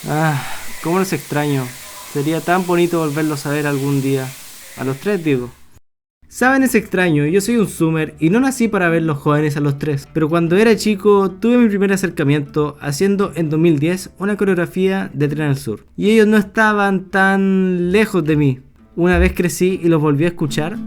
Ah, cómo los extraño. Sería tan bonito volverlos a ver algún día. A los tres, digo. Saben, es extraño, yo soy un zoomer y no nací para ver los jóvenes a los tres, pero cuando era chico tuve mi primer acercamiento haciendo en 2010 una coreografía de Tren al Sur, y ellos no estaban tan lejos de mí. Una vez crecí y los volví a escuchar,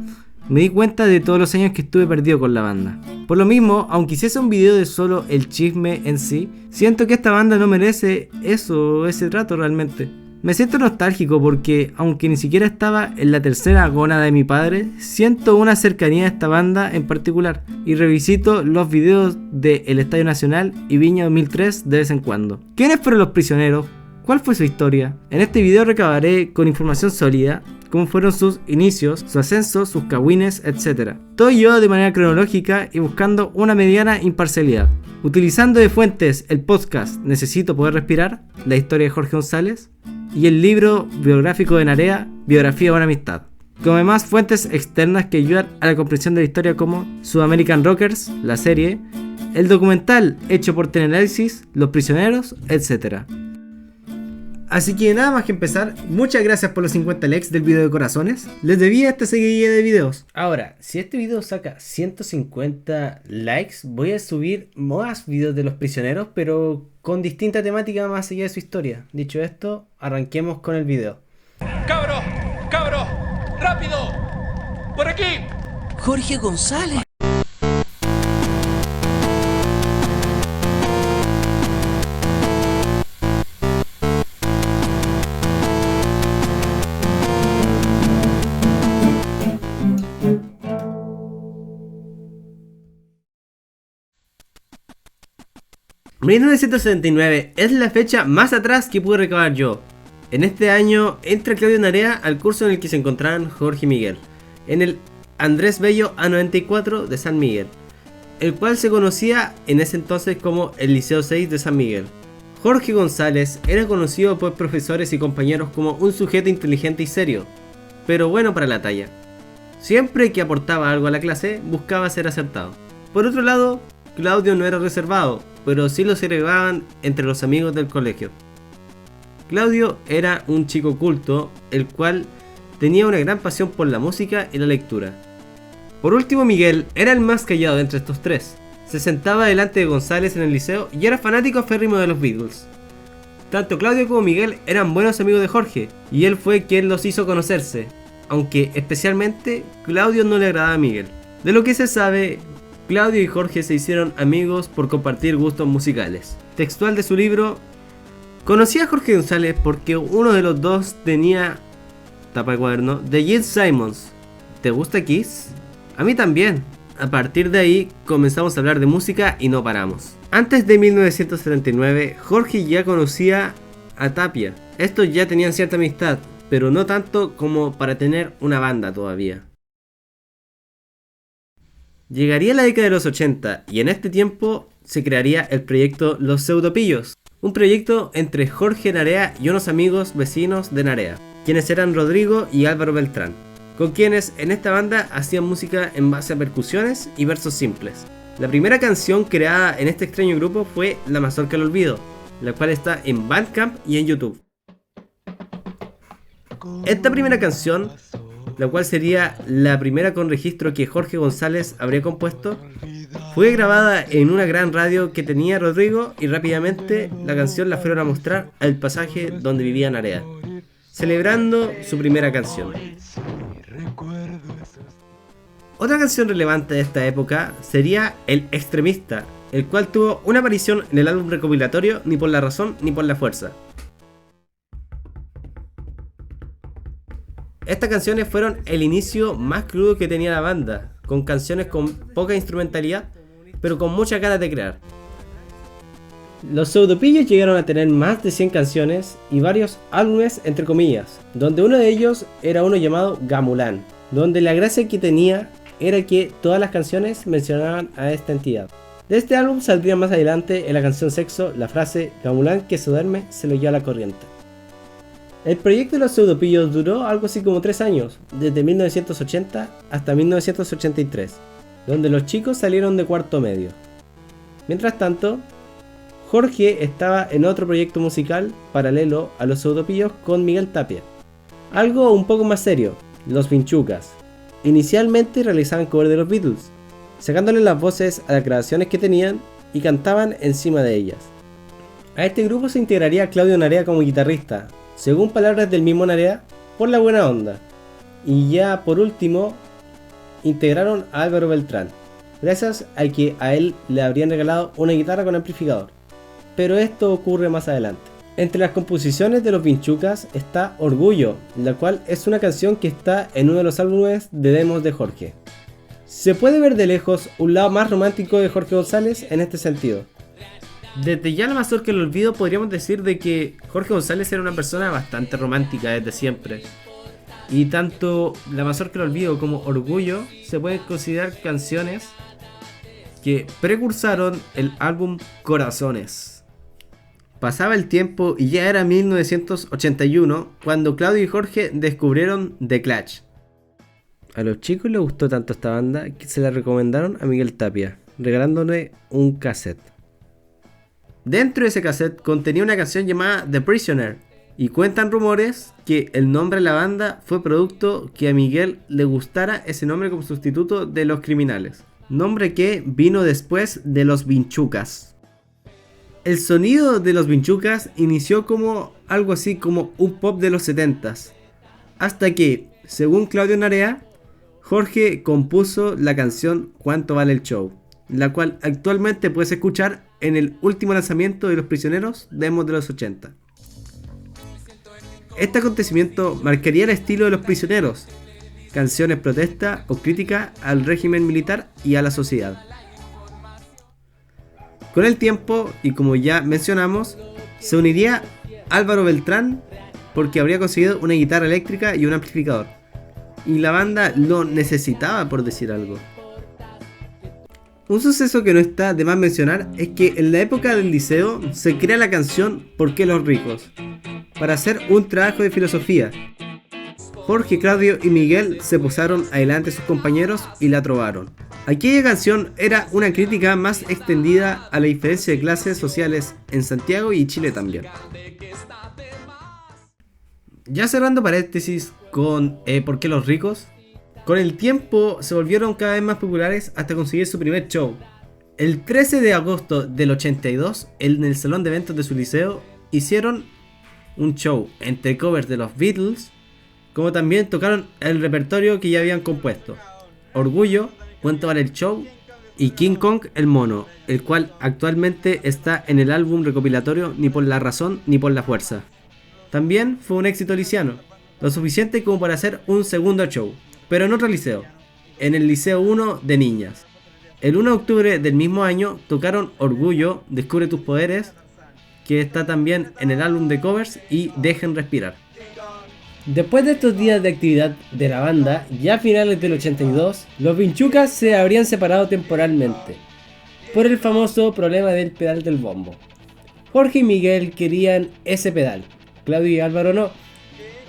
me di cuenta de todos los años que estuve perdido con la banda. Por lo mismo, aunque hiciese un video de solo el chisme en sí, siento que esta banda no merece ese trato realmente. Me siento nostálgico porque, aunque ni siquiera estaba en la tercera gónada de mi padre, siento una cercanía a esta banda en particular y revisito los videos de El Estadio Nacional y Viña 2003 de vez en cuando. ¿Quiénes fueron los prisioneros? ¿Cuál fue su historia? En este video recabaré con información sólida cómo fueron sus inicios, su ascenso, sus cagüines, etc. Todo yo de manera cronológica y buscando una mediana imparcialidad. Utilizando de fuentes el podcast Necesito Poder Respirar, la historia de Jorge González, y el libro biográfico de Narea, Biografía de una Amistad, como además fuentes externas que ayudan a la comprensión de la historia como Sudamerican Rockers, la serie, el documental hecho por Teneanálisis, Los Prisioneros, etc. Así que nada más que empezar, muchas gracias por los 50 likes del video de corazones. Les debía esta seguidilla de videos. Ahora, si este video saca 150 likes, voy a subir más videos de los prisioneros, pero con distinta temática más allá de su historia. Dicho esto, arranquemos con el video. ¡Cabros! ¡Cabros! ¡Rápido! ¡Por aquí! Jorge González. ...1979 es la fecha más atrás que pude recabar yo. En este año entra Claudio Narea al curso en el que se encontraban Jorge y Miguel, en el Andrés Bello A94 de San Miguel, el cual se conocía en ese entonces como el Liceo 6 de San Miguel. Jorge González era conocido por profesores y compañeros como un sujeto inteligente y serio, pero bueno para la talla. Siempre que aportaba algo a la clase, buscaba ser acertado. Por otro lado, Claudio no era reservado, pero sí lo segregaban entre los amigos del colegio. Claudio era un chico culto, el cual tenía una gran pasión por la música y la lectura. Por último, Miguel era el más callado de entre estos tres. Se sentaba delante de González en el liceo y era fanático aférrimo de los Beatles. Tanto Claudio como Miguel eran buenos amigos de Jorge, y él fue quien los hizo conocerse, aunque especialmente Claudio no le agradaba a Miguel. De lo que se sabe, Claudio y Jorge se hicieron amigos por compartir gustos musicales. Textual de su libro: conocí a Jorge González porque uno de los dos tenía, tapa de cuaderno, de Gene Simmons. ¿Te gusta Kiss? A mí también. A partir de ahí comenzamos a hablar de música y no paramos. Antes de 1979, Jorge ya conocía a Tapia. Estos ya tenían cierta amistad, pero no tanto como para tener una banda todavía. Llegaría la década de los 80 y en este tiempo se crearía el proyecto Los Pseudopillos, un proyecto entre Jorge Narea y unos amigos vecinos de Narea, quienes eran Rodrigo y Álvaro Beltrán, con quienes en esta banda hacían música en base a percusiones y versos simples. La primera canción creada en este extraño grupo fue La Mazorca al Olvido, la cual está en Bandcamp y en YouTube. Esta primera canción, la cual sería la primera con registro que Jorge González habría compuesto, fue grabada en una gran radio que tenía Rodrigo y rápidamente la canción la fueron a mostrar al pasaje donde vivía Narea, celebrando su primera canción. Otra canción relevante de esta época sería El Extremista, el cual tuvo una aparición en el álbum recopilatorio Ni por la razón ni por la fuerza. Estas canciones fueron el inicio más crudo que tenía la banda, con canciones con poca instrumentalidad, pero con muchas ganas de crear. Los Pseudopillos llegaron a tener más de 100 canciones y varios álbumes entre comillas, donde uno de ellos era uno llamado Gamulán, donde la gracia que tenía era que todas las canciones mencionaban a esta entidad. De este álbum saldría más adelante en la canción Sexo la frase Gamulán que se duerme se lo lleva la corriente. El proyecto de los Pseudopillos duró algo así como 3 años, desde 1980 hasta 1983, donde los chicos salieron de cuarto medio. Mientras tanto, Jorge estaba en otro proyecto musical paralelo a Los Pseudopillos con Miguel Tapia. Algo un poco más serio, Los Vinchucas. Inicialmente realizaban cover de los Beatles, sacándole las voces a las grabaciones que tenían y cantaban encima de ellas. A este grupo se integraría Claudio Narea como guitarrista, según palabras del mismo Narea, por la buena onda. Y ya por último, integraron a Álvaro Beltrán, gracias a que a él le habrían regalado una guitarra con amplificador. Pero esto ocurre más adelante. Entre las composiciones de los Vinchucas está Orgullo, la cual es una canción que está en uno de los álbumes de demos de Jorge. Se puede ver de lejos un lado más romántico de Jorge González en este sentido. Desde ya la Mazorca que el olvido podríamos decir de que Jorge González era una persona bastante romántica desde siempre. Y tanto La Mazorca que el olvido como Orgullo se pueden considerar canciones que precursaron el álbum Corazones. Pasaba el tiempo y ya era 1981 cuando Claudio y Jorge descubrieron The Clash. A los chicos les gustó tanto esta banda que se la recomendaron a Miguel Tapia, regalándole un cassette. Dentro de ese cassette contenía una canción llamada The Prisoner, y cuentan rumores que el nombre de la banda fue producto que a Miguel le gustara ese nombre como sustituto de Los Criminales, nombre que vino después de Los Vinchucas. El sonido de Los Vinchucas inició como algo así como un pop de los 70s, hasta que, según Claudio Narea, Jorge compuso la canción Cuánto vale el show, la cual actualmente puedes escuchar en el último lanzamiento de Los Prisioneros, demos de los 80. Este acontecimiento marcaría el estilo de Los Prisioneros, canciones protesta o crítica al régimen militar y a la sociedad. Con el tiempo, y como ya mencionamos, se uniría Álvaro Beltrán porque habría conseguido una guitarra eléctrica y un amplificador, y la banda lo necesitaba, por decir algo. Un suceso que no está de más mencionar es que en la época del liceo se crea la canción ¿Por qué los ricos?, para hacer un trabajo de filosofía. Jorge, Claudio y Miguel se posaron adelante de sus compañeros y la trovaron. Aquella canción era una crítica más extendida a la diferencia de clases sociales en Santiago y Chile también. Ya cerrando paréntesis con ¿por qué los ricos? Con el tiempo se volvieron cada vez más populares hasta conseguir su primer show. El 13 de agosto del 82, en el salón de eventos de su liceo, hicieron un show entre covers de los Beatles, como también tocaron el repertorio que ya habían compuesto: Orgullo, Cuánto vale el show y King Kong el mono, el cual actualmente está en el álbum recopilatorio Ni por la razón ni por la fuerza. También fue un éxito liciano, lo suficiente como para hacer un segundo show, pero en otro liceo, en el Liceo 1 de Niñas. El 1 de octubre del mismo año tocaron Orgullo, Descubre tus poderes, que está también en el álbum de covers, y Dejen respirar. Después de estos días de actividad de la banda, ya a finales del 82, los Vinchucas se habrían separado temporalmente, por el famoso problema del pedal del bombo. Jorge y Miguel querían ese pedal, Claudio y Álvaro no.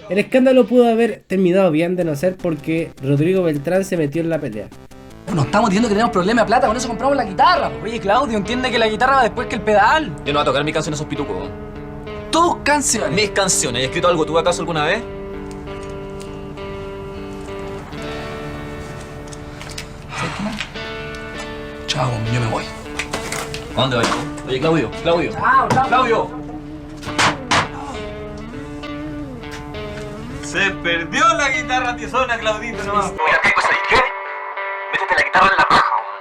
El escándalo pudo haber terminado bien de no ser porque Rodrigo Beltrán se metió en la pelea. Nos estamos diciendo que tenemos problemas de plata, con eso compramos la guitarra. Oye, Claudio, entiende que la guitarra va después que el pedal. Yo no voy a tocar mi canción a esos pitucos. Tus canciones. Mis canciones. ¿Has escrito algo tú acaso alguna vez? ¿Sabes qué más? Chao, yo me voy. ¿A dónde vas? Oye, Claudio. Chao. Claudio. Se perdió la guitarra tizona, Claudito, nomás. Mira, ¿qué cosa? ¿Qué? Métete la guitarra en la raja, weón.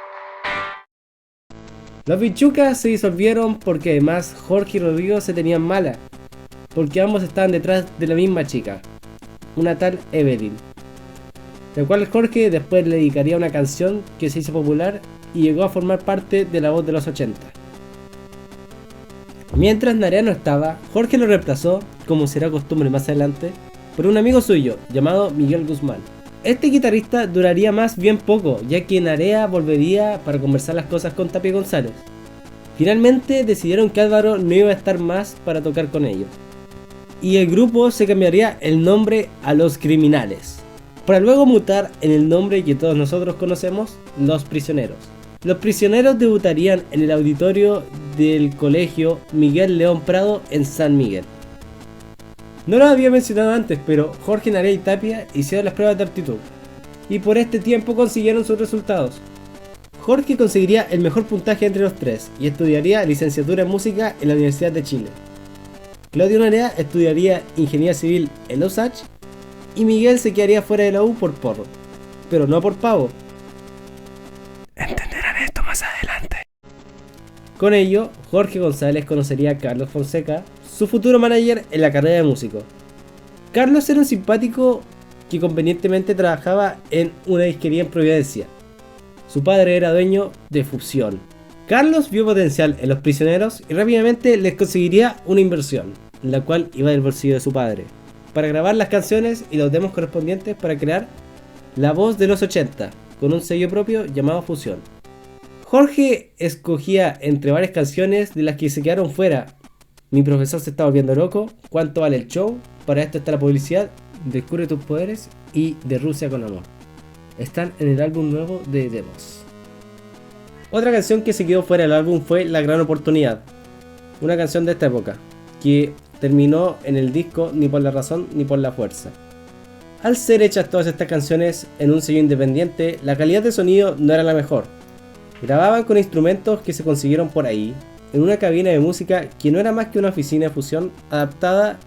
Los Vinchucas se disolvieron porque además Jorge y Rodrigo se tenían mala, porque ambos estaban detrás de la misma chica, una tal Evelyn, la cual Jorge después le dedicaría una canción que se hizo popular y llegó a formar parte de La Voz de los 80. Mientras Narea no estaba, Jorge lo reemplazó, como será costumbre más adelante, por un amigo suyo llamado Miguel Guzmán. Este guitarrista duraría más bien poco, ya que Narea volvería para conversar las cosas con Tapia González. Finalmente decidieron que Álvaro no iba a estar más para tocar con ellos, y el grupo se cambiaría el nombre a Los Criminales, para luego mutar en el nombre que todos nosotros conocemos, Los Prisioneros. Los Prisioneros debutarían en el auditorio del colegio Miguel León Prado en San Miguel. No lo había mencionado antes, pero Jorge Narea y Tapia hicieron las pruebas de aptitud y por este tiempo consiguieron sus resultados. Jorge conseguiría el mejor puntaje entre los tres y estudiaría licenciatura en música en la Universidad de Chile. Claudio Narea estudiaría ingeniería civil en la USACH y Miguel se quedaría fuera de la U por porro, pero no por pavo. Entenderán esto más adelante. Con ello, Jorge González conocería a Carlos Fonseca, su futuro manager en la carrera de músico. Carlos era un simpático que convenientemente trabajaba en una disquería en Providencia. Su padre era dueño de Fusión. Carlos vio potencial en Los Prisioneros y rápidamente les conseguiría una inversión, la cual iba del bolsillo de su padre, para grabar las canciones y los demos correspondientes para crear La Voz de los 80, con un sello propio llamado Fusión. Jorge escogía entre varias canciones de las que se quedaron fuera Mi profesor se está volviendo loco, ¿Cuánto vale el show?, Para esto está la publicidad, Descubre tus poderes y De Rusia con amor. Están en el álbum nuevo de The Boss. Otra canción que se quedó fuera del álbum fue La Gran Oportunidad, una canción de esta época, que terminó en el disco Ni por la razón ni por la fuerza. Al ser hechas todas estas canciones en un sello independiente, la calidad de sonido no era la mejor. Grababan con instrumentos que se consiguieron por ahí, en una cabina de música que no era más que una oficina de fusión adaptada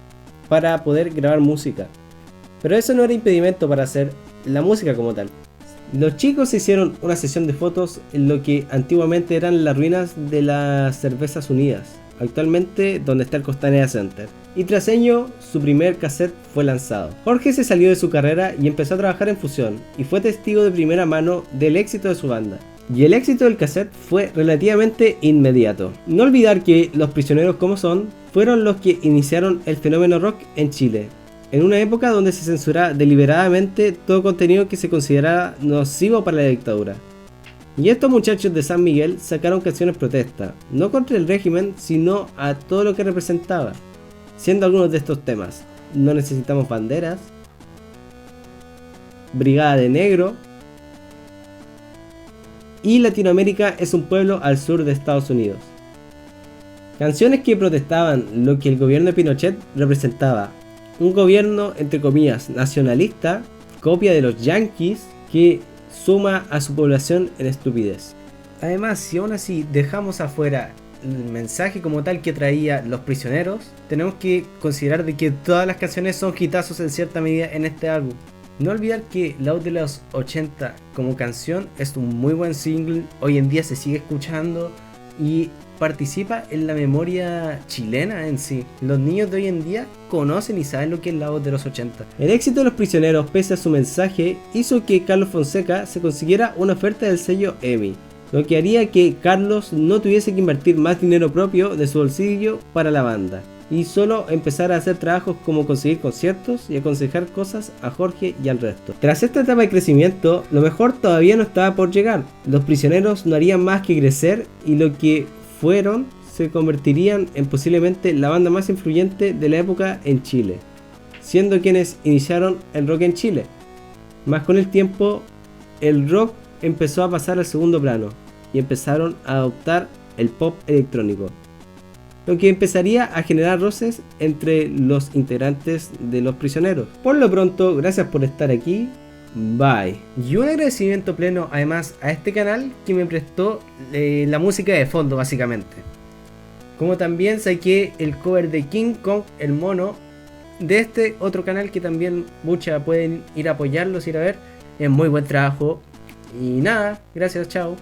para poder grabar música. Pero eso no era impedimento para hacer la música como tal. Los chicos hicieron una sesión de fotos en lo que antiguamente eran las ruinas de las Cervezas Unidas, actualmente donde está el Costanera Center. Y tras ello, su primer cassette fue lanzado. Jorge se salió de su carrera y empezó a trabajar en Fusión, y fue testigo de primera mano del éxito de su banda. Y el éxito del cassette fue relativamente inmediato. No olvidar que Los Prisioneros como son fueron los que iniciaron el fenómeno rock en Chile, en una época donde se censuraba deliberadamente todo contenido que se consideraba nocivo para la dictadura. Y estos muchachos de San Miguel sacaron canciones protesta, no contra el régimen, sino a todo lo que representaba, siendo algunos de estos temas: No necesitamos banderas, Brigada de Negro y Latinoamérica es un pueblo al sur de Estados Unidos. Canciones que protestaban lo que el gobierno de Pinochet representaba, un gobierno entre comillas nacionalista, copia de los yanquis, que suma a su población en estupidez. Además, si aún así dejamos afuera el mensaje como tal que traía Los Prisioneros, tenemos que considerar de que todas las canciones son hitazos en cierta medida en este álbum. No olvidar que La Voz de los 80 como canción es un muy buen single, hoy en día se sigue escuchando y participa en la memoria chilena en sí. Los niños de hoy en día conocen y saben lo que es La Voz de los 80. El éxito de Los Prisioneros, pese a su mensaje, hizo que Carlos Fonseca se consiguiera una oferta del sello EMI, lo que haría que Carlos no tuviese que invertir más dinero propio de su bolsillo para la banda, y solo empezar a hacer trabajos como conseguir conciertos y aconsejar cosas a Jorge y al resto. Tras esta etapa de crecimiento, lo mejor todavía no estaba por llegar. Los Prisioneros no harían más que crecer y lo que fueron se convertirían en posiblemente la banda más influyente de la época en Chile, siendo quienes iniciaron el rock en Chile. Más con el tiempo, el rock empezó a pasar al segundo plano y empezaron a adoptar el pop electrónico, lo que empezaría a generar roces entre los integrantes de Los Prisioneros. Por lo pronto, gracias por estar aquí. Bye. Y un agradecimiento pleno además a este canal que me prestó la música de fondo básicamente. Como también saqué el cover de King Kong, el mono, de este otro canal que también muchas pueden ir a apoyarlos, ir a ver. Es muy buen trabajo. Y nada, gracias, chao.